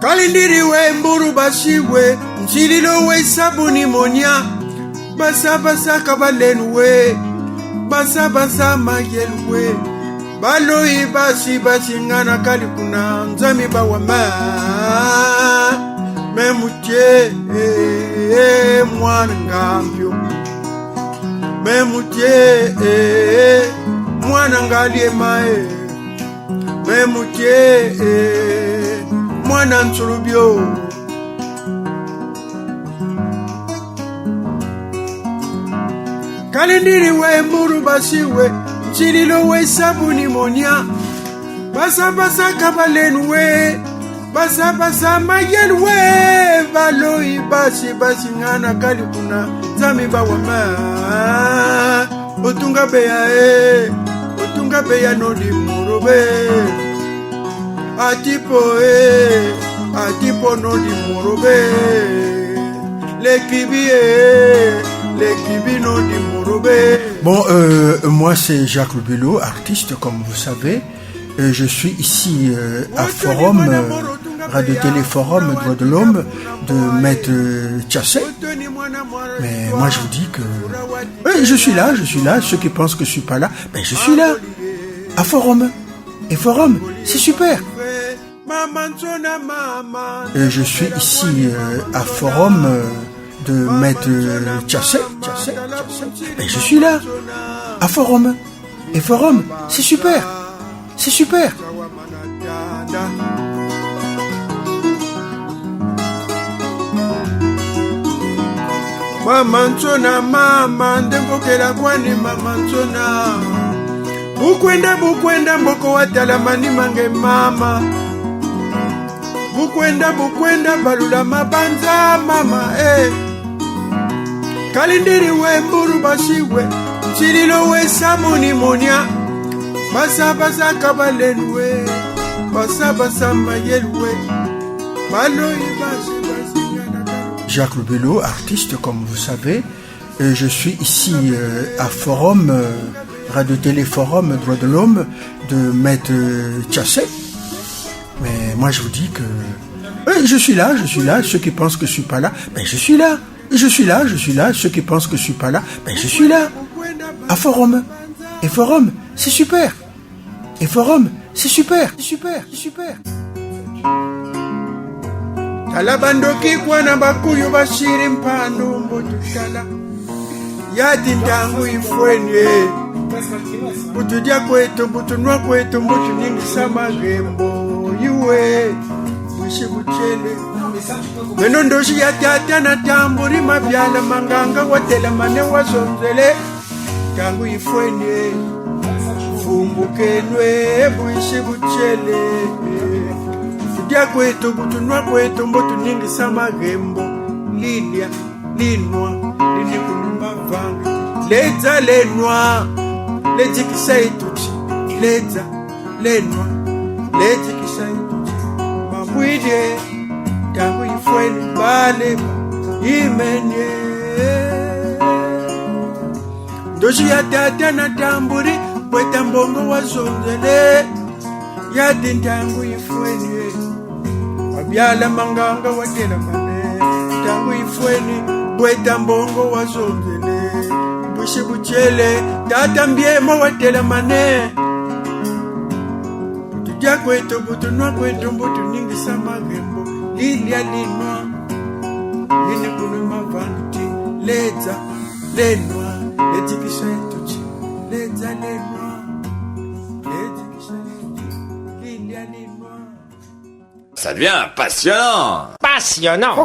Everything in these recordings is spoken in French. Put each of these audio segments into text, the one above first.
Kalindiriwe mburu bashiwe mchililo we sabuni monya basa basa kabalenwe basa basa mayelwe baloi basi basi ngana kalikuna nzami bawama memutie mwana ngambyo memutie mwana ngalie mae memutie mwana nsulubyo kalindiri we mburu basiwe mchililo we sabuni monya basa basa kabalenwe basa basa mayelwe baloi basi basi ngana kalikuna zami bawama otunga beya no di murobe atipo no di murobe le kibi no di murobe. Bon, moi c'est Jacques Lobello, artiste comme vous savez. Je suis ici à Forum, Radio-Télé Forum, Droits de l'Homme, de Maître Tchassé. Mais moi je vous dis que... Oui, je suis là. Ceux qui pensent que je suis pas là, ben je suis là. À Forum. Et Forum, c'est super. Je suis ici à Forum de Maître Tchassé. Ben je suis là. À Forum. Et Forum, c'est super. C'est super. Mama ntona mama ndembokela kwani mama ntona bukwenda mboko watala mani mange mama bukwenda balula mabanza mama kalindiri we mburu bashiwe mchililo we sabuni monya basa basa kabalenwe basa basa mayelwe baloi basi basi. Jacques Lobello, artiste comme vous savez. Je suis ici à Forum, Radio-Télé Forum, Droits de l'Homme, de Maître Tchassé. Mais moi je vous dis que... Oui, je suis là. Ceux qui pensent que je suis pas là, ben je suis là. Je suis là. Ceux qui pensent que je suis pas là, ben je suis là. À Forum. Et Forum, c'est super. Et Forum, c'est super. Talabandoki kwana bakuyu bashiri mpando mbotutala yadi ndangu ifwenye butudia kwetu butunwa kwetu mbutu nyingi sama gembo iwe bushi buchele meno ndoshi ya tata na tamburi mabyala manganga watela mane wasonzele tangu ifwenye fumbukenwe bushi buchele dia kwetu butunwa kwetu mbotu nyingi sama gembo lilia linwa lini kunumba vanga leza lenwa lejikisa ituchi leza lenwa lejikisa ituchi mabwide tangu ifweni mbale imenye ndoshi ya tata na tamburi kweta mbongo wazonzele yadi ntangu ifweni wabyala manganga watela mane tangu ifweni bweta mbongo wazonzele bushi buchele tata mbiemo watela mane tujia kwetu butunwa kwetu mbutu ningi sama gembo lilia linwa lini kunuma vanti leza lenwa lejikisha etuchi leza lenwa lejikisha etuchi lilia linwa. Ça devient passionnant.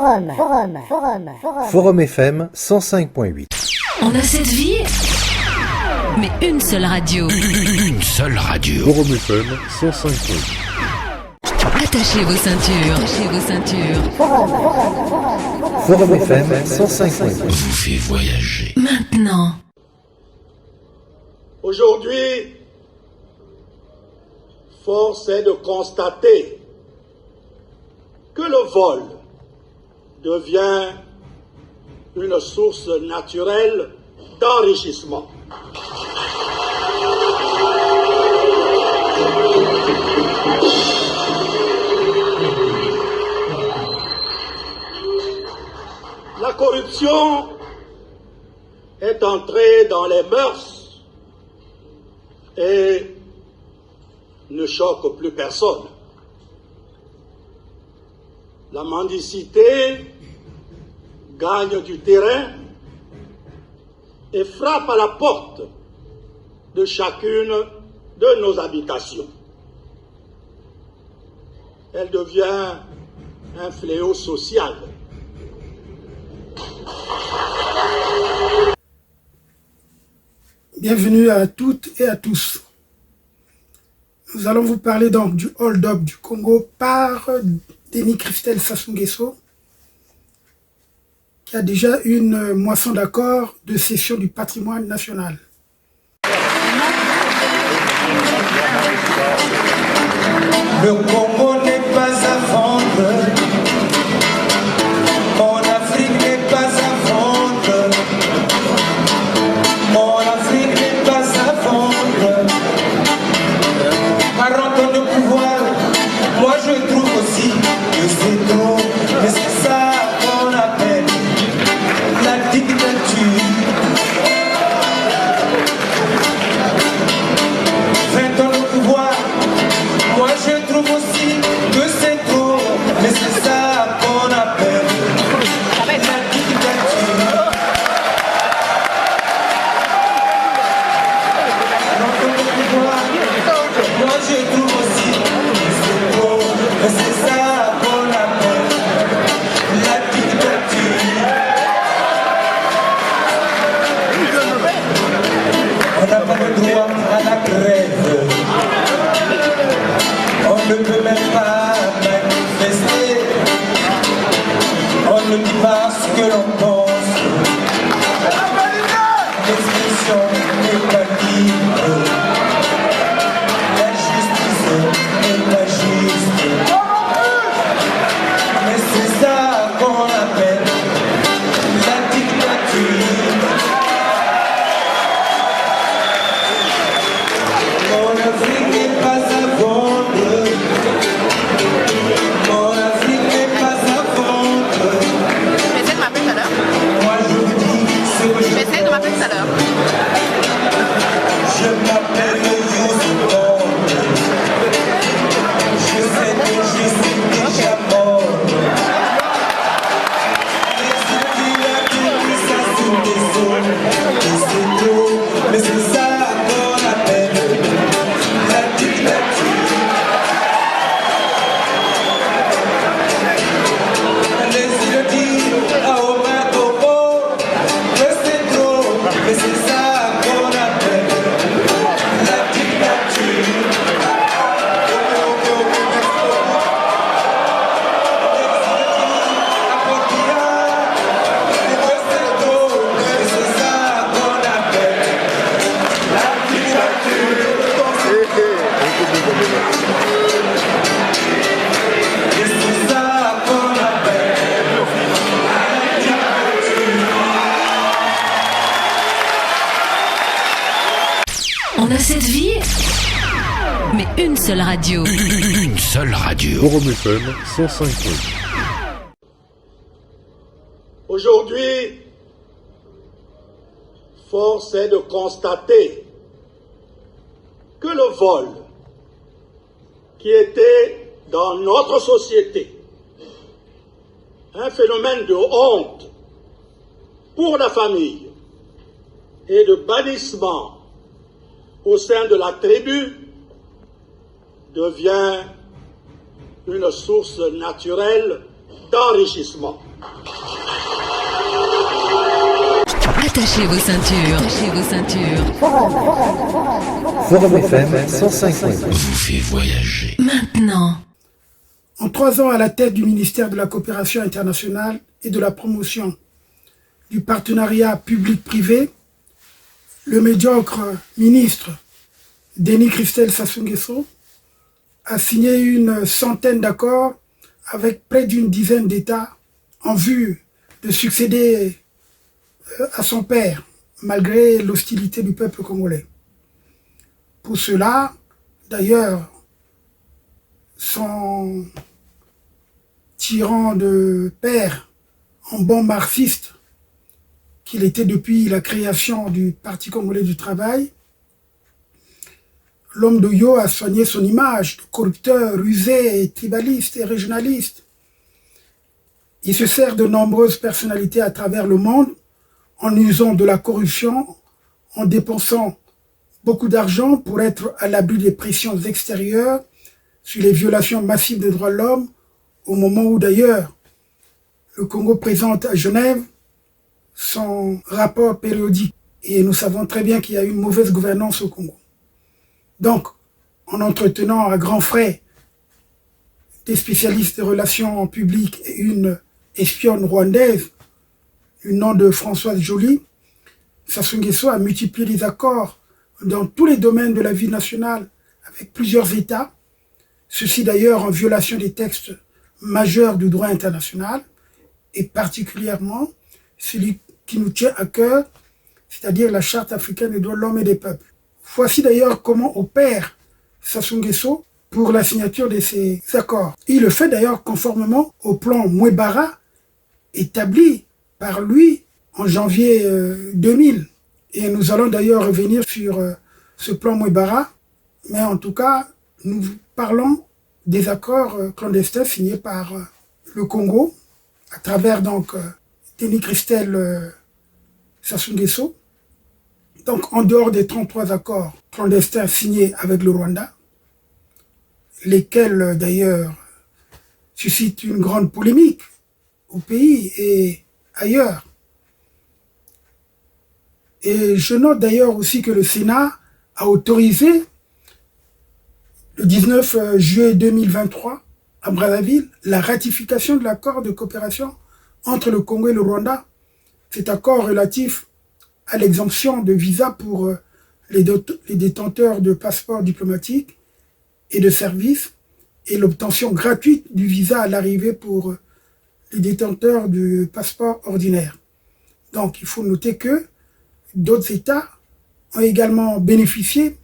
Forum FM 105.8. On a cette vie, mais une seule radio. Une seule radio. Forum FM 105.8. Attachez vos ceintures. Forum FM 105.8. Vous fait voyager. Maintenant. Aujourd'hui, force est de constater que le vol devient une source naturelle d'enrichissement. corruption est entrée dans les mœurs et ne choque plus personne. La mendicité gagne du terrain et frappe à la porte de chacune de nos habitations. Elle devient un fléau social. Bienvenue à toutes et à tous. Nous allons vous parler donc du hold-up du Congo par Denis Christelle Sassou Nguesso, qui a déjà une moisson d'accord de cession du patrimoine national. Le Congo n'est pas à vendre, mon Afrique n'est pas à vendre, mon Afrique n'est pas à vendre. Par rapport au pouvoir, moi je trouve aussi que c'est trop, mais c'est ça qu'on appelle la dictature. 20 ans au pouvoir, moi je trouve aussi que c'est trop, mais c'est ça qu'on appelle la dictature. Dans le pouvoir, moi je trouve aussi que c'est trop, mais c'est ça qu'on appelle la dictature. On n'a pas le droit à la grève. On ne peut même pas manifester. On ne dit pas ce que l'on pense. L'expression n'est pas libre. La justice n'est pas juste. Mais c'est ça qu'on appelle la dictature. Mon Afrique n'est pas à vendre. Mon Afrique n'est pas à vendre. J'essaie de m'appeler tout à l'heure. Moi je vous dis ce que je J'essaie de m'appeler tout à l'heure. Je m'appelle Youssou Ndour. Je sais que je suis déjà mort. Mais c'est qu'il a tout ça sur des eaux. Et c'est trop, mais c'est ça qu'on appelle la dictature. Laissez-le dire à Omar Bongo que c'est trop, mais c'est ça qu'on appelle la dictature. À Portia, que c'est trop, mais c'est ça qu'on appelle la dictature. Et c'est ça qu'on appelle la dictature. On a cette vie, mais une seule radio. Une seule radio. Forum FM 105.8. Aujourd'hui, force est de constater que le vol, qui était dans notre société un phénomène de honte pour la famille et de bannissement au sein de la tribu, devient une source naturelle d'enrichissement. Attachez vos ceintures. Attachez vos ceintures. Forum FM 105.8. Vous fait voyager. Maintenant. En 3 ans à la tête du ministère de la Coopération internationale et de la promotion du partenariat public-privé, le médiocre ministre Denis Christelle Sassou Nguesso a signé une centaine d'accords avec près d'une dizaine d'États en vue de succéder à son père, malgré l'hostilité du peuple congolais. Pour cela, d'ailleurs, son tyran de père, en bon marxiste, qu'il était depuis la création du Parti congolais du travail. L'homme d'Oyo a soigné son image de corrupteur, rusé, et tribaliste et régionaliste. Il se sert de nombreuses personnalités à travers le monde en usant de la corruption, en dépensant beaucoup d'argent pour être à l'abri des pressions extérieures sur les violations massives des droits de l'homme, au moment où d'ailleurs le Congo présente à Genève son rapport périodique. Et nous savons très bien qu'il y a une mauvaise gouvernance au Congo. Donc, en entretenant à grands frais des spécialistes des relations publiques et une espionne rwandaise, du nom de Françoise Joly, Sassou Nguesso a multiplié les accords dans tous les domaines de la vie nationale avec plusieurs États, ceci d'ailleurs en violation des textes majeurs du droit international, et particulièrement celui qui nous tient à cœur, c'est-à-dire la Charte africaine des droits de l'homme et des peuples. Voici d'ailleurs comment opère Sassou Nguesso pour la signature de ces accords. Il le fait d'ailleurs conformément au plan Mouebara établi par lui en janvier 2000. Et nous allons d'ailleurs revenir sur ce plan Mouebara, mais en tout cas, nous parlons des accords clandestins signés par le Congo, à travers donc Denis Christel Sassou Nguesso. Donc, en dehors des 33 accords clandestins signés avec le Rwanda, lesquels d'ailleurs suscitent une grande polémique au pays et ailleurs. Et je note d'ailleurs aussi que le Sénat a autorisé le 19 juillet 2023 à Brazzaville la ratification de l'accord de coopération entre le Congo et le Rwanda. Cet accord relatif à l'exemption de visa pour les détenteurs de passeports diplomatiques et de services et l'obtention gratuite du visa à l'arrivée pour les détenteurs de passeports ordinaires. Donc il faut noter que d'autres États ont également bénéficié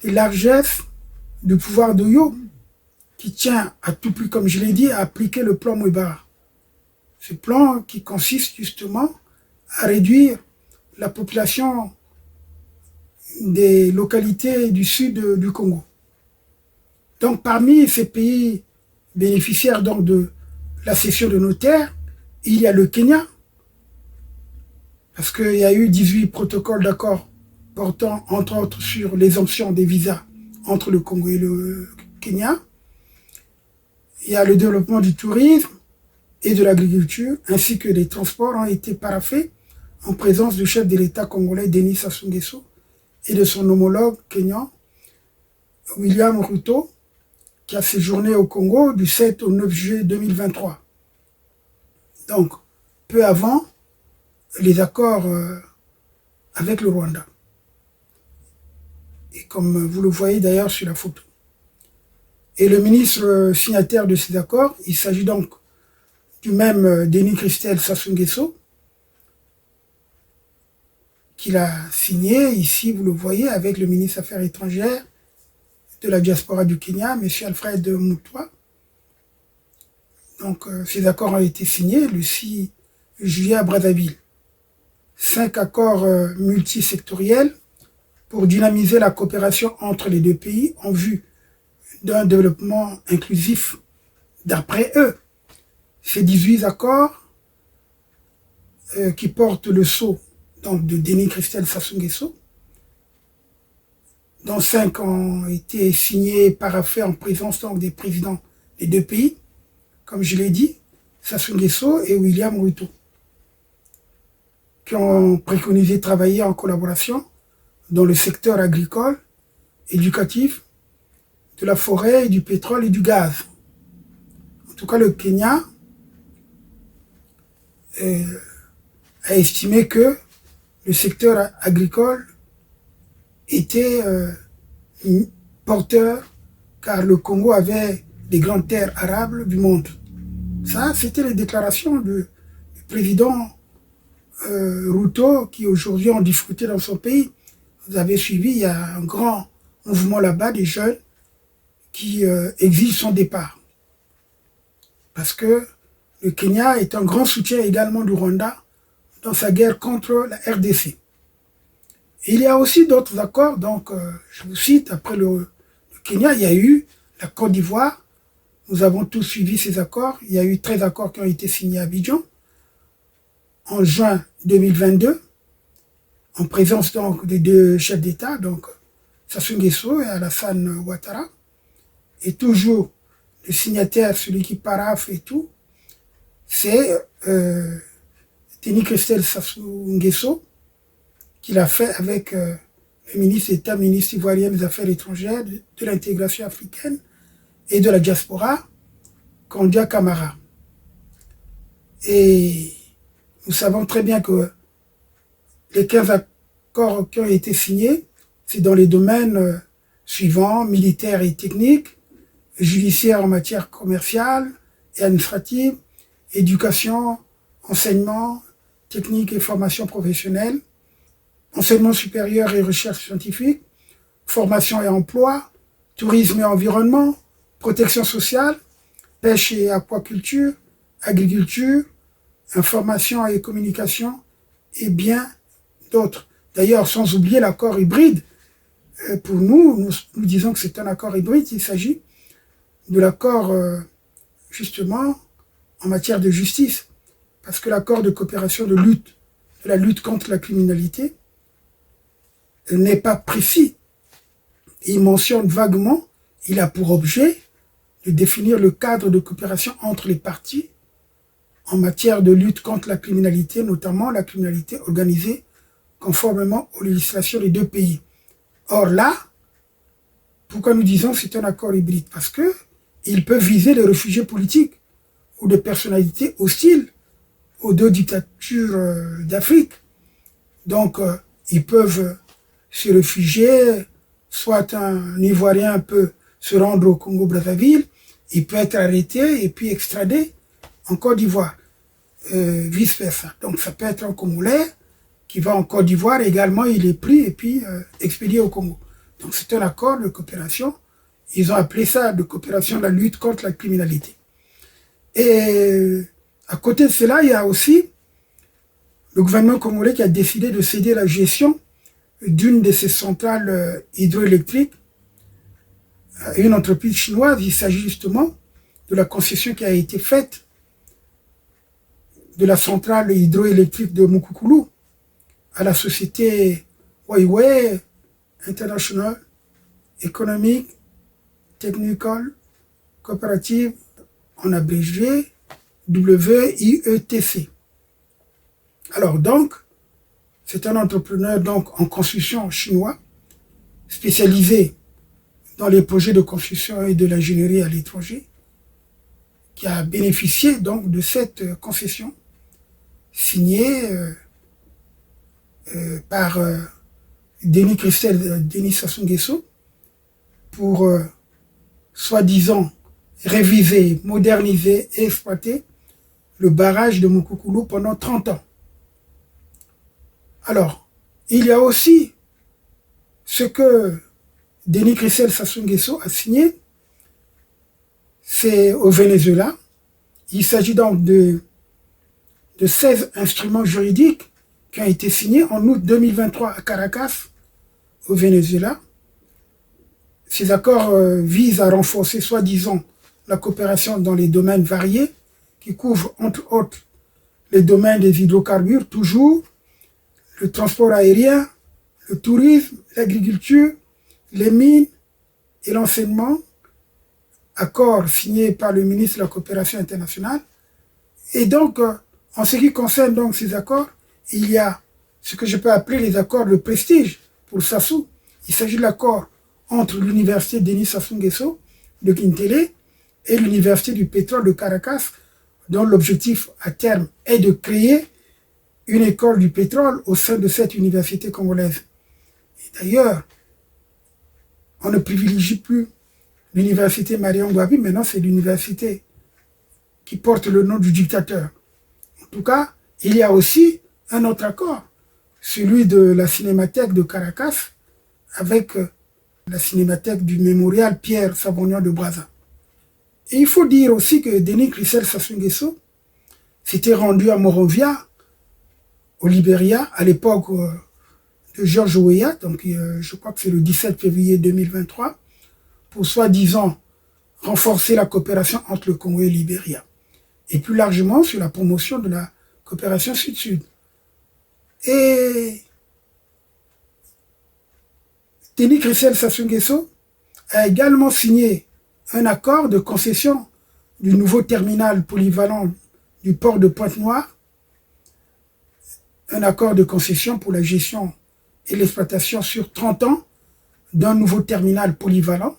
des largesses du pouvoir d'Oyo qui tient à tout prix, comme je l'ai dit, à appliquer le plan Mouebara. Ce plan qui consiste justement à réduire la population des localités du sud du Congo. Donc parmi ces pays bénéficiaires donc de la cession de nos terres, il y a le Kenya, parce qu'il y a eu 18 protocoles d'accord portant entre autres sur l'exemption des visas entre le Congo et le Kenya. Il y a le développement du tourisme et de l'agriculture, ainsi que des transports ont été paraphés en présence du chef de l'État congolais Denis Sassou Nguesso et de son homologue kenyan William Ruto, qui a séjourné au Congo du 7 au 9 juillet 2023. Donc, peu avant les accords avec le Rwanda. Et comme vous le voyez d'ailleurs sur la photo. Et le ministre signataire de ces accords, il s'agit donc du même Denis Christel Sassou Nguesso, qu'il a signé, ici vous le voyez, avec le ministre des Affaires étrangères de la diaspora du Kenya, M. Alfred Mutua. Donc ces accords ont été signés le 6 juillet à Brazzaville. 5 accords multisectoriels pour dynamiser la coopération entre les deux pays en vue d'un développement inclusif d'après eux. Ces 18 accords qui portent le sceau donc, de Denis Christel Sassou Nguesso, dont 5 ont été signés, paraphés en présence donc, des présidents des deux pays, comme je l'ai dit, Sassou Nguesso et William Ruto, qui ont préconisé de travailler en collaboration dans le secteur agricole, éducatif, de la forêt, du pétrole et du gaz. En tout cas, le Kenya a estimé que le secteur agricole était porteur, car le Congo avait les grandes terres arables du monde. Ça, c'était les déclarations du président Ruto, qui aujourd'hui ont discuté dans son pays. Vous avez suivi, il y a un grand mouvement là-bas des jeunes qui exigent son départ. Parce que le Kenya est un grand soutien également du Rwanda dans sa guerre contre la RDC. Et il y a aussi d'autres accords, donc je vous cite, après le Kenya, il y a eu la Côte d'Ivoire. Nous avons tous suivi ces accords. Il y a eu 13 accords qui ont été signés à Abidjan en juin 2022, en présence donc des deux chefs d'État, donc Sassou Nguesso et Alassane Ouattara. Et toujours le signataire, celui qui paraphe et tout, c'est Denis Christel Sassou Nguesso, qu'il a fait avec le ministre d'État, ministre ivoirien des Affaires étrangères, de l'intégration africaine et de la diaspora, Kandia Camara. Et nous savons très bien que les 15 accords qui ont été signés, c'est dans les domaines suivants, militaires et techniques, judiciaire en matière commerciale et administrative, éducation, enseignement, technique et formation professionnelle, enseignement supérieur et recherche scientifique, formation et emploi, tourisme et environnement, protection sociale, pêche et aquaculture, agriculture, information et communication, et bien d'autres. D'ailleurs, sans oublier l'accord hybride, pour nous disons que c'est un accord hybride, il s'agit de l'accord, justement, en matière de justice, parce que l'accord de coopération de la lutte contre la criminalité, n'est pas précis. Il mentionne vaguement, il a pour objet de définir le cadre de coopération entre les parties en matière de lutte contre la criminalité, notamment la criminalité organisée, conformément aux législations des deux pays. Or là, pourquoi nous disons que c'est un accord hybride? Parce que il peut viser les réfugiés politiques ou des personnalités hostiles aux deux dictatures d'Afrique. Donc, ils peuvent se réfugier, soit un Ivoirien peut se rendre au Congo-Brazzaville, il peut être arrêté et puis extradé en Côte d'Ivoire, vice-versa. Donc ça peut être un Congolais qui va en Côte d'Ivoire, également il est pris et puis expédié au Congo. Donc c'est un accord de coopération, ils ont appelé ça de coopération de la lutte contre la criminalité. Et à côté de cela, il y a aussi le gouvernement congolais qui a décidé de céder la gestion d'une de ces centrales hydroélectriques à une entreprise chinoise. Il s'agit justement de la concession qui a été faite de la centrale hydroélectrique de Mukukulu à la société Huawei International Economic Technical Cooperative, en abrégé WIETC. Alors donc, c'est un entrepreneur donc en construction chinois, spécialisé dans les projets de construction et de l'ingénierie à l'étranger, qui a bénéficié donc de cette concession signée par Denis Christel, Denis Sassou Nguesso, pour soi-disant réviser, moderniser et exploiter le barrage de Mukukulu pendant 30 ans. Alors, il y a aussi ce que Denis Christel Sassou Nguesso a signé, c'est au Venezuela. Il s'agit donc de 16 instruments juridiques qui ont été signés en août 2023 à Caracas, au Venezuela. Ces accords visent à renforcer, soi-disant, la coopération dans les domaines variés qui couvrent, entre autres, les domaines des hydrocarbures, toujours, le transport aérien, le tourisme, l'agriculture, les mines et l'enseignement, accord signé par le ministre de la Coopération internationale. Et donc, en ce qui concerne donc ces accords, il y a ce que je peux appeler les accords de prestige pour Sassou. Il s'agit de l'accord entre l'université Denis Sassou Nguesso de Kintélé et l'université du pétrole de Caracas, dont l'objectif à terme est de créer une école du pétrole au sein de cette université congolaise. Et d'ailleurs, on ne privilégie plus l'université Marion Ngouabi, maintenant c'est l'université qui porte le nom du dictateur. En tout cas, il y a aussi un autre accord, celui de la cinémathèque de Caracas avec la cinémathèque du mémorial Pierre Savognon de Brazza. Et il faut dire aussi que Denis Christel Sassou Nguesso s'était rendu à Monrovia au Libéria, à l'époque de George Weah, donc je crois que c'est le 17 février 2023, pour soi-disant renforcer la coopération entre le Congo et le Libéria. Et plus largement sur la promotion de la coopération sud-sud. Et Denis Christelle Sassou Nguesso a également signé un accord de concession du nouveau terminal polyvalent du port de Pointe-Noire, un accord de concession pour la gestion et l'exploitation sur 30 ans d'un nouveau terminal polyvalent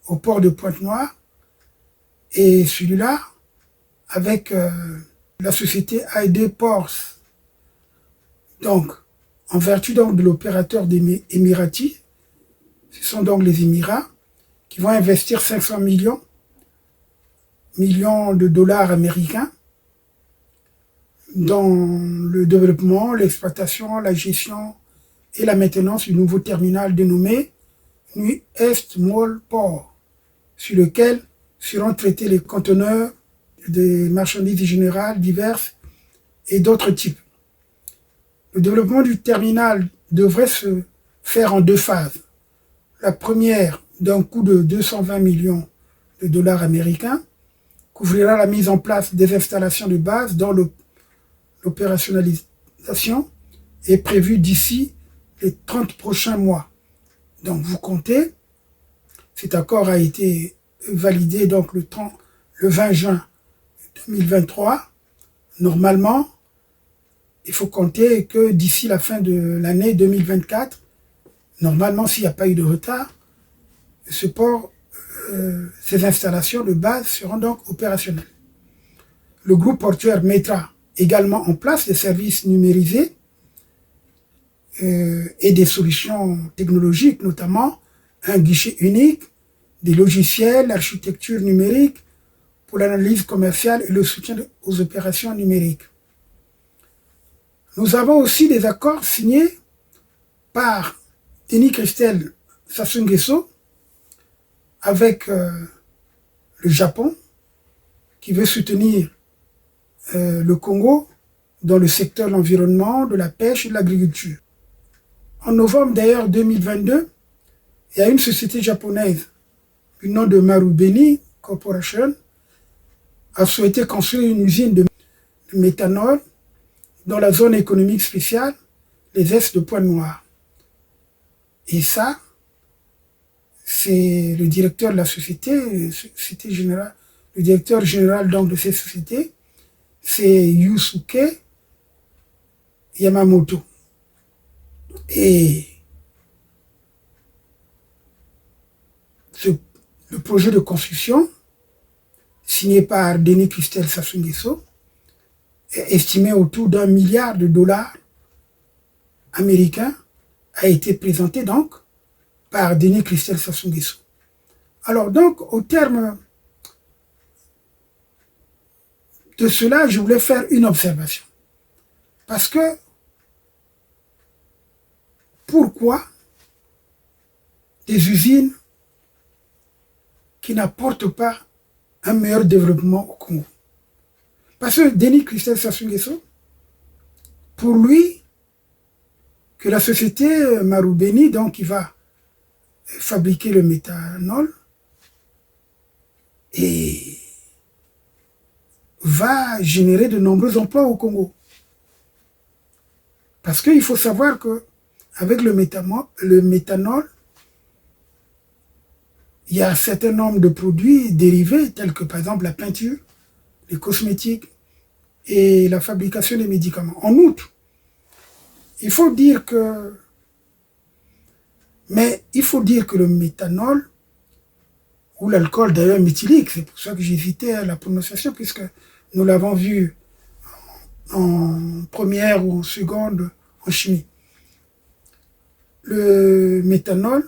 au port de Pointe-Noire, et celui-là avec la société ID Ports. Donc, en vertu donc de l'opérateur des Émiratis, ce sont donc les Émirats qui vont investir 500 millions de dollars américains dans le développement, l'exploitation, la gestion et la maintenance du nouveau terminal dénommé Nuit Est Mall Port, sur lequel seront traités les conteneurs des marchandises générales diverses et d'autres types. Le développement du terminal devrait se faire en 2 phases. La première, d'un coût de 220 millions de dollars américains, couvrira la mise en place des installations de base dont l'opérationnalisation est prévue d'ici les 30 prochains mois. Donc vous comptez, cet accord a été validé donc le 20 juin 2023. Normalement, il faut compter que d'ici la fin de l'année 2024, normalement, s'il n'y a pas eu de retard, ce port, ces installations de base seront donc opérationnelles. Le groupe portuaire mettra également en place des services numérisés et des solutions technologiques, notamment un guichet unique, des logiciels, l'architecture numérique pour l'analyse commerciale et le soutien aux opérations numériques. Nous avons aussi des accords signés par Denis Christelle Sassou Nguesso avec le Japon, qui veut soutenir le Congo dans le secteur de l'environnement, de la pêche et de l'agriculture. En novembre d'ailleurs 2022, il y a une société japonaise du nom de Marubeni Corporation a souhaité construire une usine de méthanol dans la zone économique spéciale, les Est de Pointe-Noire. Et ça, c'est le directeur de la société générale, le directeur général donc de cette société, c'est Yusuke Yamamoto. Et le projet de construction, signé par Denis Christelle Sassou Nguesso, est estimé autour d'1 milliard de dollars américains, a été présenté donc par Denis Christelle Sassou Nguesso. Alors donc, au terme de cela, je voulais faire une observation. Parce que, pourquoi des usines qui n'apportent pas un meilleur développement au Congo? Parce que Denis Christelle Sassou Nguesso, pour lui, que la société Marubeni, donc qui va fabriquer le méthanol, et va générer de nombreux emplois au Congo. Parce qu'il faut savoir que avec le méthanol, il y a un certain nombre de produits dérivés, tels que par exemple la peinture, les cosmétiques et la fabrication des médicaments. En outre, il faut dire que le méthanol, ou l'alcool d'ailleurs méthylique, c'est pour ça que j'hésitais à la prononciation, puisque nous l'avons vu en première ou en seconde en chimie. Le méthanol,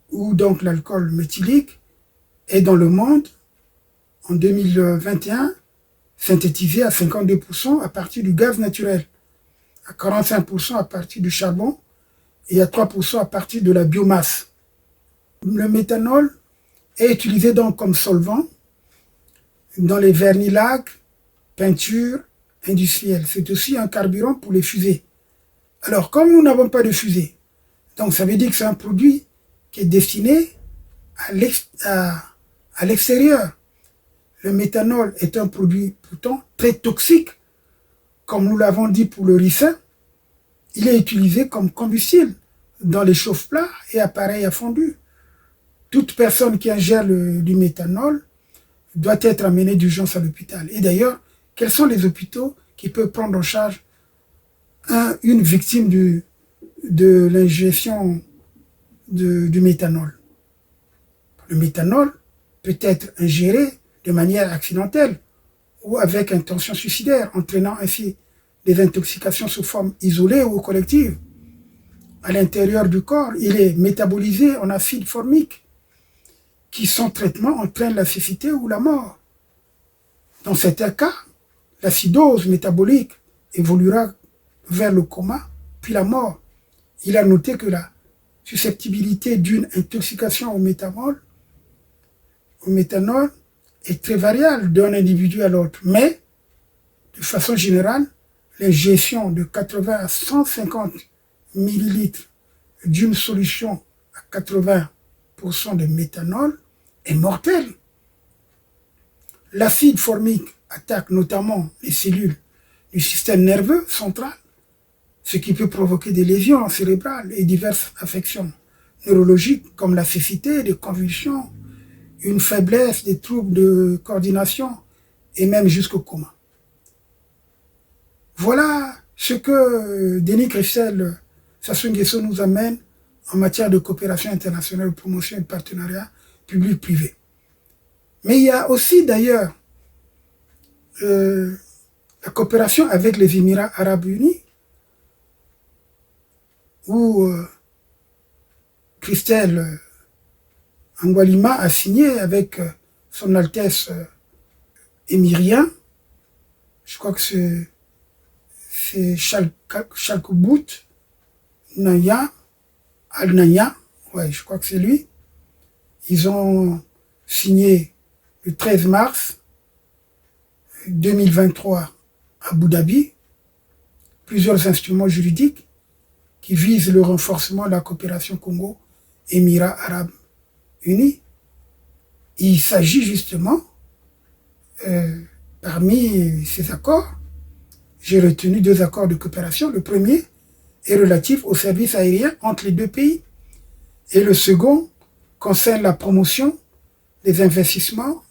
ou donc l'alcool méthylique, est dans le monde, en 2021, synthétisé à 52% à partir du gaz naturel, à 45% à partir du charbon et à 3% à partir de la biomasse. Le méthanol est utilisé donc comme solvant dans les vernis laques, peintures, industriel, c'est aussi un carburant pour les fusées. Alors, comme nous n'avons pas de fusée, donc ça veut dire que c'est un produit qui est destiné à l'extérieur. Le méthanol est un produit pourtant très toxique, comme nous l'avons dit pour le ricin. Il est utilisé comme combustible dans les chauffe-plats et appareils à fondu. Toute personne qui ingère du méthanol doit être amenée d'urgence à l'hôpital. Et d'ailleurs, quels sont les hôpitaux qui peuvent prendre en charge une victime de l'ingestion du méthanol? Le méthanol peut être ingéré de manière accidentelle ou avec intention suicidaire, entraînant ainsi des intoxications sous forme isolée ou collective. À l'intérieur du corps, il est métabolisé en acide formique, qui sans traitement entraîne la cécité ou la mort. Dans certains cas, l'acidose métabolique évoluera vers le coma, puis la mort. Il a noté que la susceptibilité d'une intoxication au méthanol est très variable d'un individu à l'autre, mais de façon générale, l'ingestion de 80 à 150 millilitres d'une solution à 80% de méthanol est mortelle. L'acide formique attaque notamment les cellules du système nerveux central, ce qui peut provoquer des lésions cérébrales et diverses affections neurologiques comme la cécité, des convulsions, une faiblesse, des troubles de coordination et même jusqu'au coma. Voilà ce que Denis Christelle Sassou Nguesso nous amène en matière de coopération internationale, de promotion et de partenariat public-privé. Mais il y a aussi d'ailleurs la coopération avec les Émirats arabes unis, où Christelle Angualima a signé avec son Altesse émirien, je crois que c'est Chalkobout Naya, Al-Naya, ouais, je crois que c'est lui. Ils ont signé le 13 mars 2023 à Abu Dhabi plusieurs instruments juridiques qui visent le renforcement de la coopération Congo-Émirats arabes unis. Il s'agit justement, parmi ces accords, j'ai retenu 2 accords de coopération. Le premier est relatif au service aérien entre les 2 pays. Et le second concerne la promotion des investissements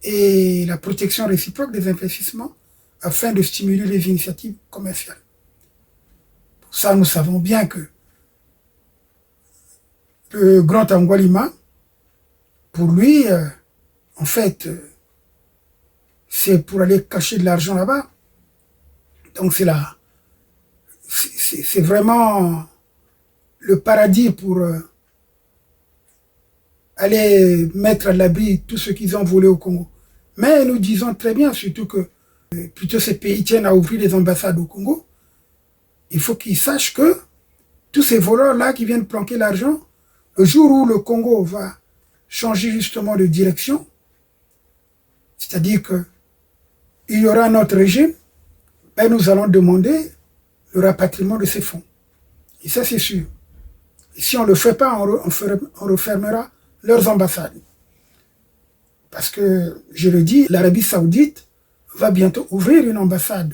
et la protection réciproque des investissements afin de stimuler les initiatives commerciales. Pour ça, nous savons bien que le grand Angualima, pour lui, en fait, c'est pour aller cacher de l'argent là-bas. Donc c'est vraiment le paradis pour aller mettre à l'abri tout ce qu'ils ont volé au Congo. Mais nous disons très bien, surtout que plutôt ces pays tiennent à ouvrir des ambassades au Congo, il faut qu'ils sachent que tous ces voleurs-là qui viennent planquer l'argent, le jour où le Congo va changer justement de direction, c'est-à-dire que il y aura un autre régime, ben nous allons demander le rapatriement de ces fonds. Et ça, c'est sûr. Et si on ne le fait pas, on refermera leurs ambassades. Parce que, je le dis, l'Arabie Saoudite va bientôt ouvrir une ambassade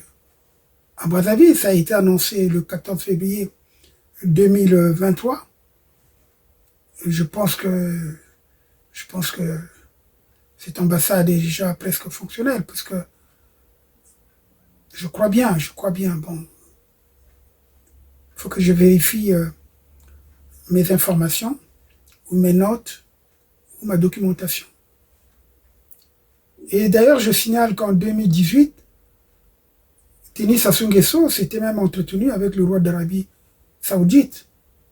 à Brazzaville. Ça a été annoncé le 14 février 2023. Et je pense que cette ambassade est déjà presque fonctionnelle, puisque je crois bien, bon, il faut que je vérifie mes informations, ou mes notes, ou ma documentation. Et d'ailleurs, je signale qu'en 2018, Denis Sassou Nguesso s'était même entretenu avec le roi d'Arabie Saoudite,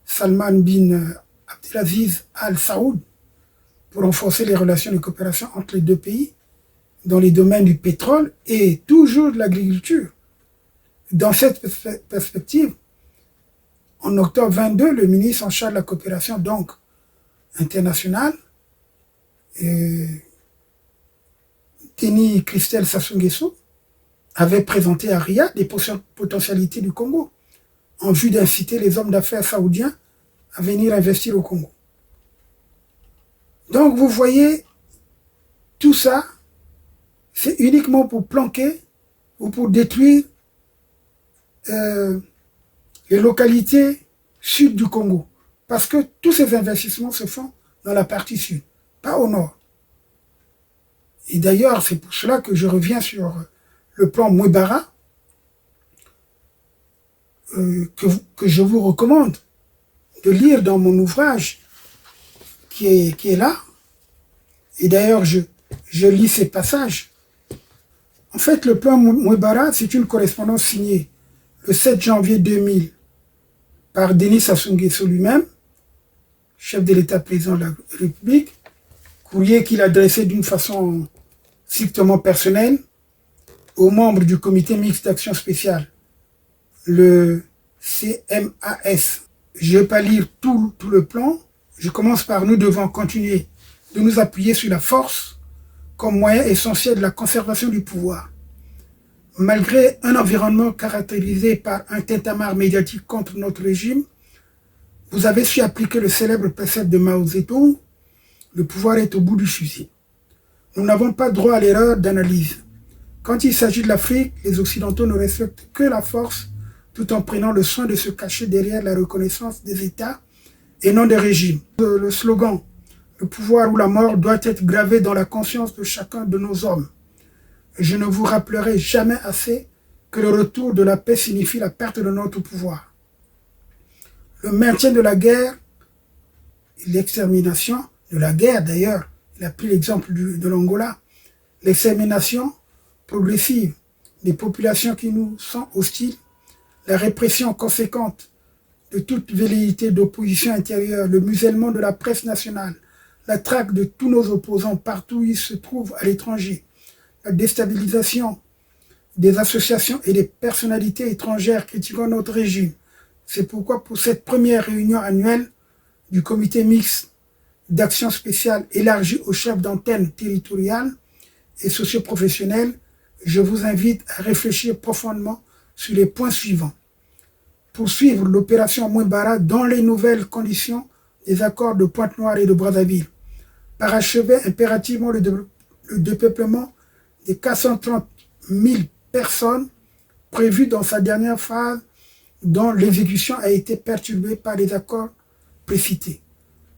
Salman bin Abdelaziz Al Saoud, pour renforcer les relations de coopération entre les 2 pays dans les domaines du pétrole et toujours de l'agriculture. Dans cette perspective, en octobre 22, le ministre en charge de la coopération donc internationale, Denis Christelle Sassou Nguesso, avait présenté à Riyad les potentialités du Congo en vue d'inciter les hommes d'affaires saoudiens à venir investir au Congo. Donc vous voyez, tout ça, c'est uniquement pour planquer ou pour détruire les localités sud du Congo. Parce que tous ces investissements se font dans la partie sud, pas au nord. Et d'ailleurs, c'est pour cela que je reviens sur le plan Mouebara, que je vous recommande de lire dans mon ouvrage qui est là. Et d'ailleurs, je lis ces passages. En fait, le plan Mouebara, c'est une correspondance signée le 7 janvier 2000 par Denis Sassou Nguesso lui-même, chef de l'État-président de la République, courrier qu'il adressait d'une façon strictement personnelle aux membres du comité mixte d'action spéciale, le CMAS. Je ne vais pas lire tout le plan. Je commence par: nous devons continuer de nous appuyer sur la force comme moyen essentiel de la conservation du pouvoir. Malgré un environnement caractérisé par un tintamarre médiatique contre notre régime, vous avez su appliquer le célèbre précepte de Mao Zedong: le pouvoir est au bout du fusil. Nous n'avons pas droit à l'erreur d'analyse. Quand il s'agit de l'Afrique, les Occidentaux ne respectent que la force, tout en prenant le soin de se cacher derrière la reconnaissance des États et non des régimes. Le slogan « Le pouvoir ou la mort » doit être gravé dans la conscience de chacun de nos hommes. Et je ne vous rappellerai jamais assez que le retour de la paix signifie la perte de notre pouvoir. Le maintien de la guerre et l'extermination de la guerre, d'ailleurs, il a pris l'exemple de l'Angola, l'extermination progressive des populations qui nous sont hostiles, la répression conséquente de toute velléité d'opposition intérieure, le musellement de la presse nationale, la traque de tous nos opposants partout où ils se trouvent à l'étranger, la déstabilisation des associations et des personnalités étrangères critiquant notre régime. C'est pourquoi pour cette première réunion annuelle du comité mixte d'action spéciale élargie aux chefs d'antenne territoriales et socioprofessionnels, je vous invite à réfléchir profondément sur les points suivants. Poursuivre l'opération Mouebara dans les nouvelles conditions des accords de Pointe-Noire et de Brazzaville. Parachever impérativement le dépeuplement des 430 000 personnes prévues dans sa dernière phase dont l'exécution a été perturbée par les accords précités.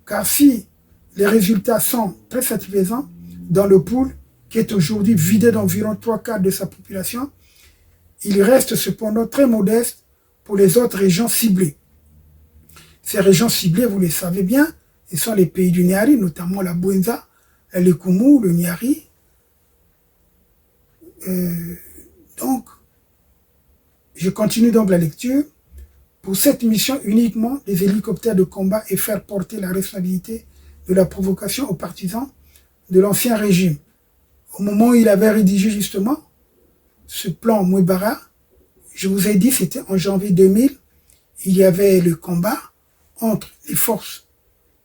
Car si les résultats sont très satisfaisants dans le pool, qui est aujourd'hui vidé d'environ 3/4 de sa population, il reste cependant très modeste pour les autres régions ciblées. Ces régions ciblées, vous le savez bien, ce sont les pays du Niari, notamment la Bouenza, la Lekumu, le Niari. Donc, je continue donc la lecture. Pour cette mission uniquement, les hélicoptères de combat et faire porter la responsabilité de la provocation aux partisans de l'ancien régime. Au moment où il avait rédigé justement ce plan Mouebara, je vous ai dit, c'était en janvier 2000, il y avait le combat entre les forces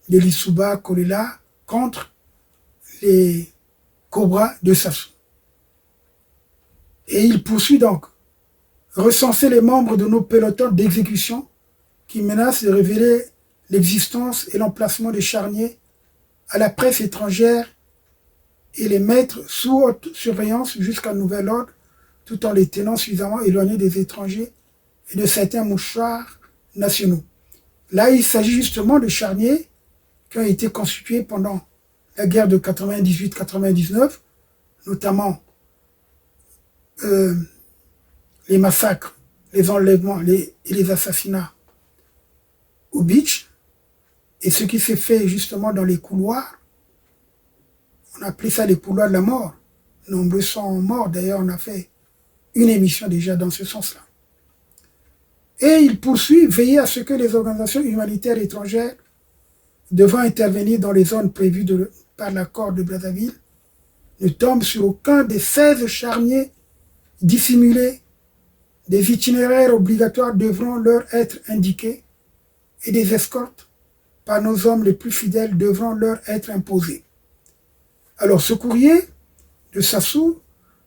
de l'Issouba, Kolela, contre les Cobras de Sassou. Et il poursuit donc: recenser les membres de nos pelotons d'exécution qui menacent de révéler l'existence et l'emplacement des charniers à la presse étrangère et les mettre sous haute surveillance jusqu'à nouvel ordre, tout en les tenant suffisamment éloignés des étrangers et de certains mouchoirs nationaux. Là, il s'agit justement de charniers qui ont été constitués pendant la guerre de 98-99, notamment les massacres, les enlèvements et les assassinats au beach, et ce qui s'est fait justement dans les couloirs. On appelait ça les couloirs de la mort. Nombreux sont morts, d'ailleurs on a fait une émission déjà dans ce sens-là. Et il poursuit: veiller à ce que les organisations humanitaires étrangères devant intervenir dans les zones prévues par l'accord de Brazzaville ne tombent sur aucun des 16 charniers dissimulés. Des itinéraires obligatoires devront leur être indiqués et des escortes par nos hommes les plus fidèles devront leur être imposées. Alors ce courrier de Sassou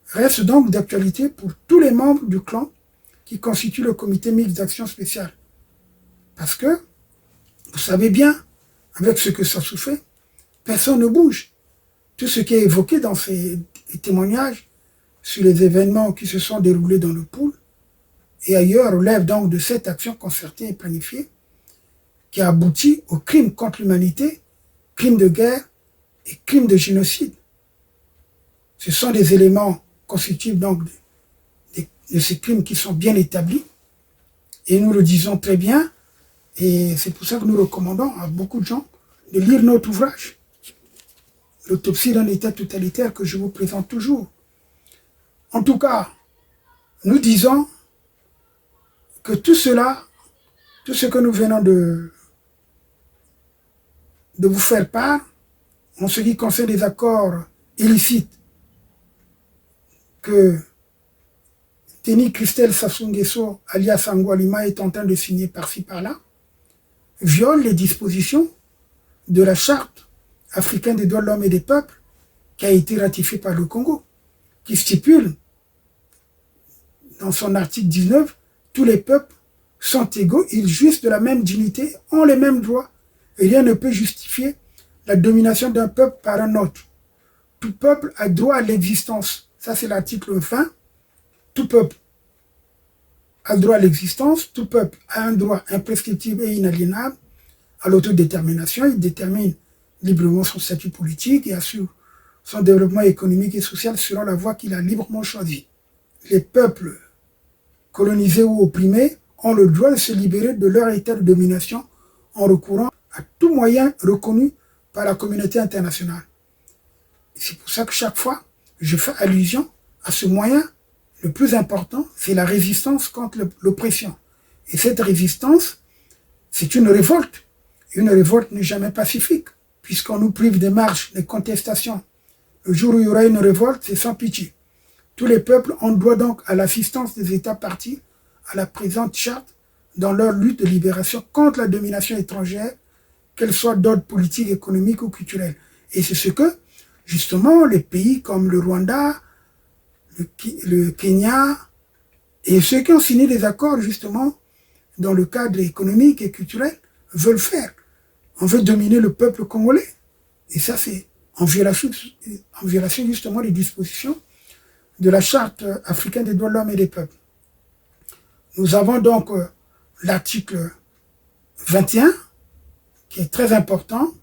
reste donc d'actualité pour tous les membres du clan qui constituent le comité mixte d'action spéciale. Parce que, vous savez bien, avec ce que ça se fait, personne ne bouge. Tout ce qui est évoqué dans ces témoignages sur les événements qui se sont déroulés dans le pool et ailleurs relève donc de cette action concertée et planifiée qui a abouti aux crimes contre l'humanité, crimes de guerre et crimes de génocide. Ce sont des éléments constitutifs donc de ces crimes qui sont bien établis et nous le disons très bien et c'est pour ça que nous recommandons à beaucoup de gens de lire notre ouvrage, L'autopsie d'un État totalitaire que je vous présente toujours. En tout cas, nous disons que tout cela, tout ce que nous venons de vous faire part, en ce qui concerne les accords illicites que Denis Christel Sassou Nguesso, alias Angualima, est en train de signer par-ci par-là, viole les dispositions de la Charte africaine des droits de l'homme et des peuples qui a été ratifiée par le Congo, qui stipule dans son article 19, tous les peuples sont égaux, ils jouissent de la même dignité, ont les mêmes droits, et rien ne peut justifier la domination d'un peuple par un autre. Tout peuple a droit à l'existence. Ça, c'est l'article 20. Tout peuple a droit à l'existence, tout peuple a un droit imprescriptible et inaliénable à l'autodétermination. Il détermine librement son statut politique et assure son développement économique et social selon la voie qu'il a librement choisie. Les peuples colonisés ou opprimés ont le droit de se libérer de leur état de domination en recourant à tout moyen reconnu par la communauté internationale. C'est pour ça que chaque fois, je fais allusion à ce moyen. Le plus important, c'est la résistance contre l'oppression. Et cette résistance, c'est une révolte. Une révolte n'est jamais pacifique, puisqu'on nous prive des marches, des contestations. Le jour où il y aura une révolte, c'est sans pitié. Tous les peuples ont droit donc à l'assistance des États partis à la présente charte dans leur lutte de libération contre la domination étrangère, qu'elle soit d'ordre politique, économique ou culturel. Et c'est ce que, justement, les pays comme le Rwanda, le Kenya, et ceux qui ont signé des accords, justement, dans le cadre économique et culturel, veulent faire. On veut dominer le peuple congolais. Et ça, c'est en violation justement des dispositions de la Charte africaine des droits de l'homme et des peuples. Nous avons donc l'article 21, qui est très important,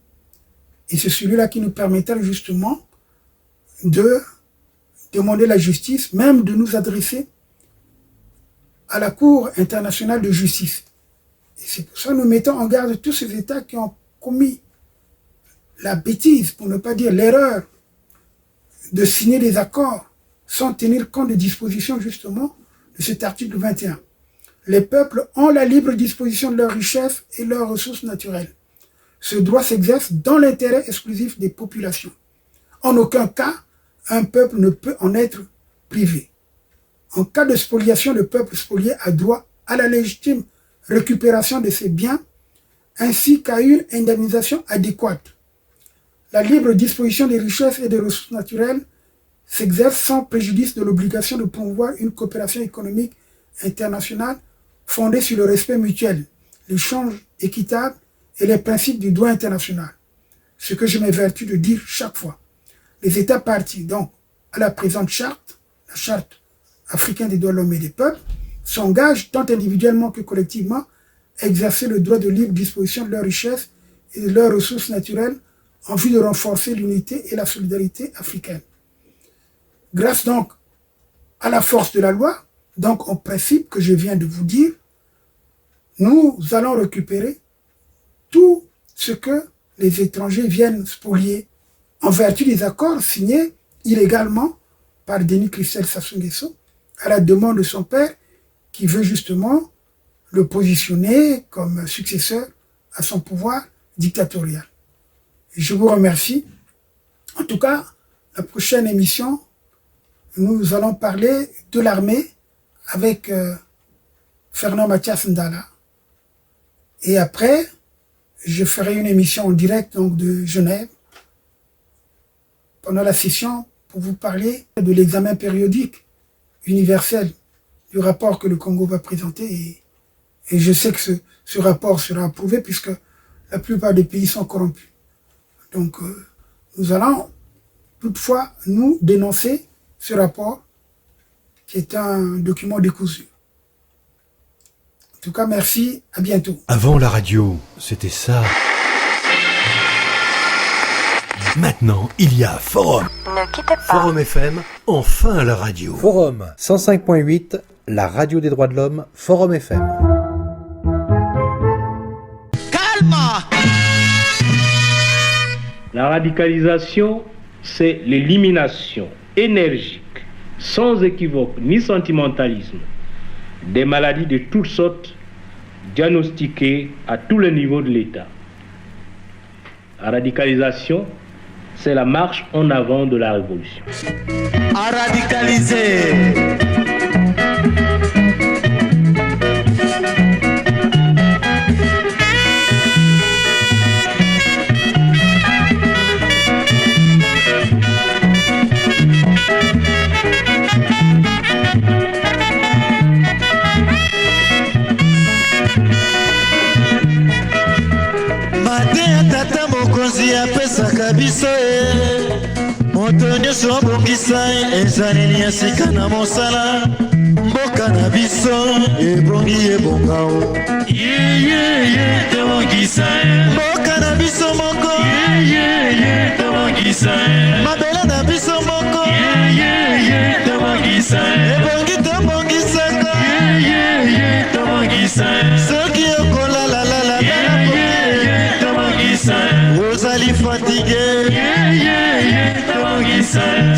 et c'est celui-là qui nous permettra justement de demander la justice, même de nous adresser à la Cour internationale de justice. Et c'est pour ça que nous mettons en garde tous ces États qui ont commis la bêtise, pour ne pas dire l'erreur, de signer des accords sans tenir compte des dispositions justement de cet article 21. Les peuples ont la libre disposition de leurs richesses et leurs ressources naturelles. Ce droit s'exerce dans l'intérêt exclusif des populations. En aucun cas, un peuple ne peut en être privé. En cas de spoliation, le peuple spolié a droit à la légitime récupération de ses biens ainsi qu'à une indemnisation adéquate. La libre disposition des richesses et des ressources naturelles s'exerce sans préjudice de l'obligation de promouvoir une coopération économique internationale fondée sur le respect mutuel, l'échange équitable et les principes du droit international. Ce que je m'évertue de dire chaque fois. Les États partis, donc, à la présente charte, la Charte africaine des droits de l'homme et des peuples, s'engagent tant individuellement que collectivement à exercer le droit de libre disposition de leurs richesses et de leurs ressources naturelles en vue de renforcer l'unité et la solidarité africaine. Grâce donc à la force de la loi, donc au principe que je viens de vous dire, nous allons récupérer tout ce que les étrangers viennent spolier en vertu des accords signés illégalement par Denis Christel Sassou Nguesso à la demande de son père qui veut justement le positionner comme successeur à son pouvoir dictatorial. Je vous remercie. En tout cas, la prochaine émission, nous allons parler de l'armée avec Fernand Mathias Ndala. Et après, je ferai une émission en direct donc, de Genève pendant la session pour vous parler de l'examen périodique universel du rapport que le Congo va présenter. Et je sais que ce rapport sera approuvé puisque la plupart des pays sont corrompus. Donc, nous allons toutefois nous dénoncer ce rapport qui est un document décousu. En tout cas, merci, à bientôt. Avant la radio, c'était ça. Maintenant, il y a Forum. Ne quittez pas. Forum FM, enfin la radio. Forum 105.8, la radio des droits de l'homme, Forum FM. Calme. La radicalisation, c'est l'élimination énergique, sans équivoque ni sentimentalisme, des maladies de toutes sortes diagnostiquées à tous les niveaux de l'État. La radicalisation, c'est la marche en avant de la révolution. À radicaliser. Tata mokonzi apesaka biso moto nyonso abongisa ezaleli ya sika na mosala mboka na biso ebongi ebongao tobongisa mboka na biso moko tobongisa mabele na biso moko tobongisa ebongi tobongisaka tobongisa soki okolalalala ozali fatigué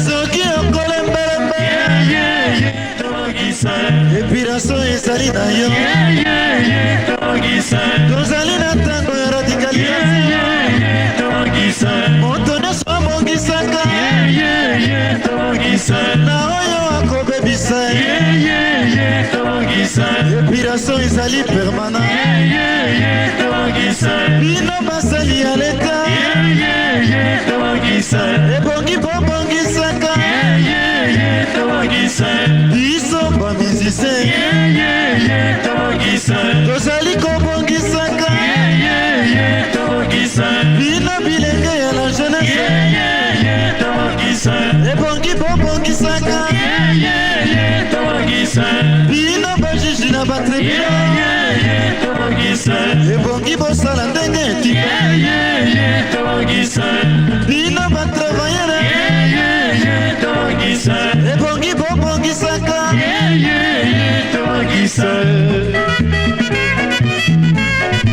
soki okole mbelembe epiraso ezali na yo tozali na ntango ya radikalisation moto nyonso abongisaka na oyo akobebisa epiraso ezali permanent bino basali ya leta ebongi bobongisaka biso bamisise tozali kobongisaka bino bilenge ya la jeunesse ebongi bobongisaka bino bajiji na batribunal ebongi bosala ndenge etika bino batravaillere ebongi bobongisaka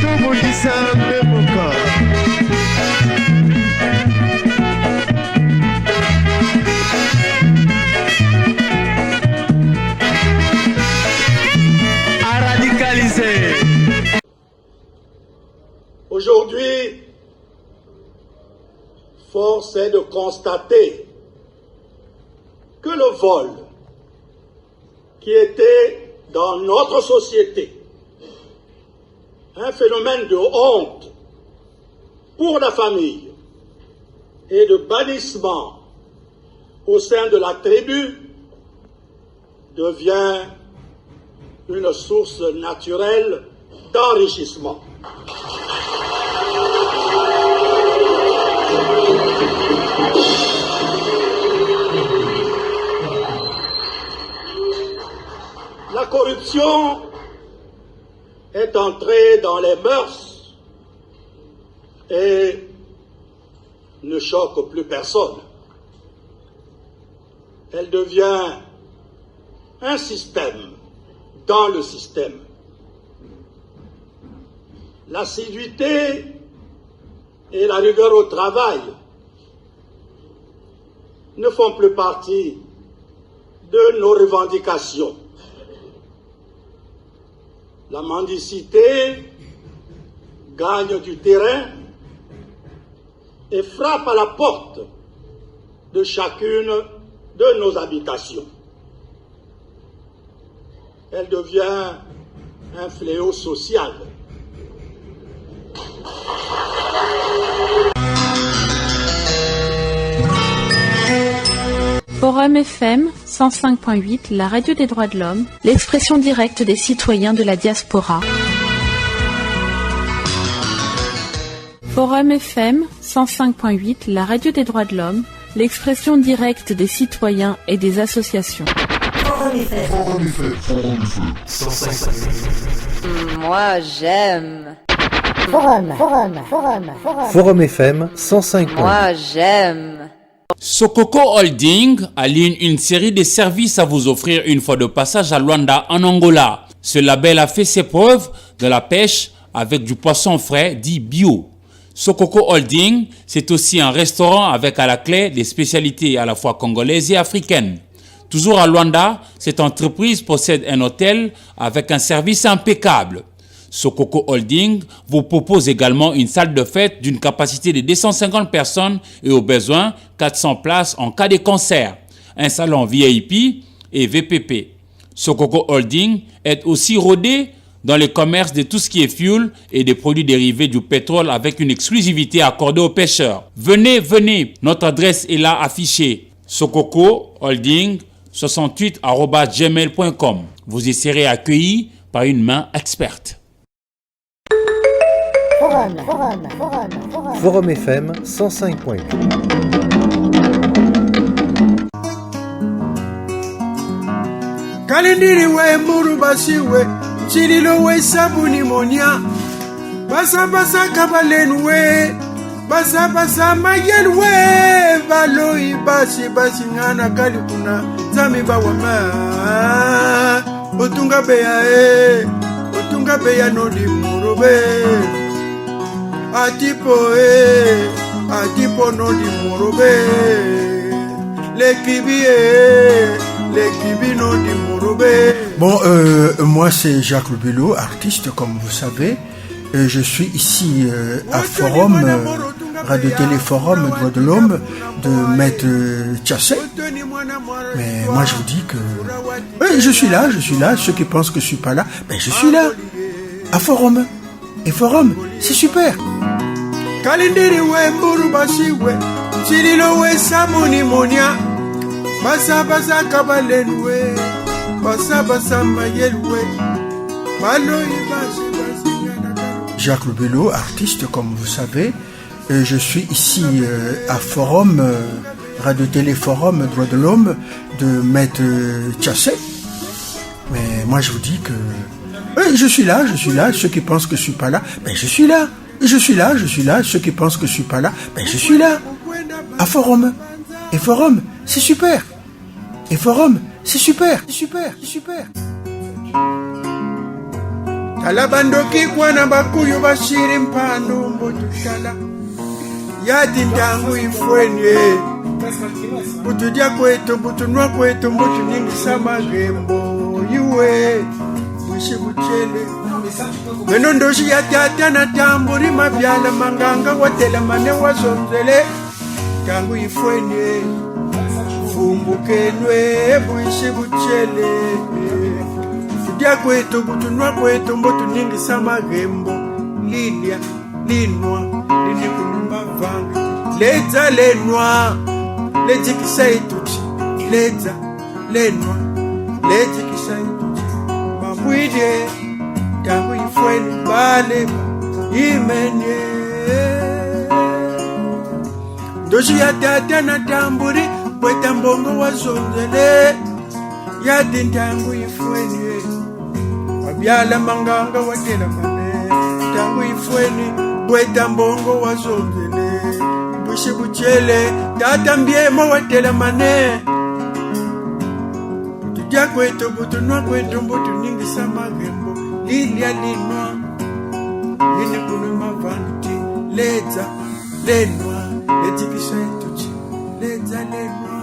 tobongisa mpe moka à radicaliser. Aujourd'hui, force est de constater que le vol qui était dans notre société un phénomène de honte pour la famille et de bannissement au sein de la tribu devient une source naturelle d'enrichissement. La corruption est entrée dans les mœurs et ne choque plus personne. Elle devient un système dans le système. L'assiduité et la rigueur au travail ne font plus partie de nos revendications. La mendicité gagne du terrain et frappe à la porte de chacune de nos habitations. Elle devient un fléau social. Forum FM 105.8, la radio des droits de l'homme, l'expression directe des citoyens de la diaspora. Forum FM 105.8, la radio des droits de l'homme, l'expression directe des citoyens et des associations. Moi j'aime. Forum FM 105.8. Moi j'aime. Sokoko Holding aligne une série de services à vous offrir une fois de passage à Luanda en Angola. Ce label a fait ses preuves de la pêche avec du poisson frais dit bio. Sokoko Holding, c'est aussi un restaurant avec à la clé des spécialités à la fois congolaises et africaines. Toujours à Luanda, cette entreprise possède un hôtel avec un service impeccable. Sokoko Holding vous propose également une salle de fête d'une capacité de 250 personnes et au besoin 400 places en cas de concert, un salon VIP et VPP. Sokoko Holding est aussi rodé dans le commerce de tout ce qui est fuel et des produits dérivés du pétrole avec une exclusivité accordée aux pêcheurs. Venez, notre adresse est là affichée. Sokoko Holding 68@gmail.com. Vous y serez accueillis par une main experte. Forum FM 105.8. Kalendiri we muru basiwe chililo we sabuni monia basa kabalenu we basa mayelu we baloi basi ngana kalikuna zami bawama otunga beya no di murobe Atipo no di murobe le kibi no di murobe. Bon, moi c'est Jacques Lobello, artiste comme vous savez. Je suis ici à Forum, Radio-Télé Forum, Droits de l'Homme, de Maître Tchassé. Mais moi je vous dis que... je suis là, ceux qui pensent que je suis pas là, je suis là, à Forum. Et Forum, c'est super. Kalindiri we mburu basiwe chililo we samuni monia basa kabalenu we basa mayelu we baloi basi Jacques Lobello, artiste comme vous savez. Je suis ici à Forum, Radio-Télé Forum, Droits de l'Homme, de Maître Tchassé. Mais moi je vous dis que... je suis là, ceux qui pensent que je suis pas là, je suis là. Je suis là, ceux qui pensent que je suis pas là, je suis là. À Forum. Et Forum, c'est super. Et Forum, c'est super. Talabandoki kwana bakuyo bashiri mpando mbotukala. Yadi ndangu ifwenye. Butudia kwetu, butunwa kwetu, mbutu nyingi sama gembo. Iwe. Buchele Meno ndoshi ya tata na tamburi mabyala manganga watela mane wasonzele Kangu ifwenye Fumbukenwe buishi buchele Fudia kwetu butunwa kwetu mbotu ningi sama gembo Lilia, linwa, lini kunumba vangi Leza lenwa, lezi kisai tuchi Leza, lenwa, lezi kisai tuchi Wide tangu ifweni bale imenye Ndoshi ya tata na tamburi Bweta mbongo wazonzele Yadi tangu ifweni Wabyala manganga watela mane Tangu ifweni Bweta mbongo wazonzele Bushi buchele Tata mbiemo watela mane Tudia kwetu butunwa kwetu mbutu ningi sama gembo Lilia linwa Lini kunuma vanti Leza lenwa Lezi kisha etuchi Leza lenwa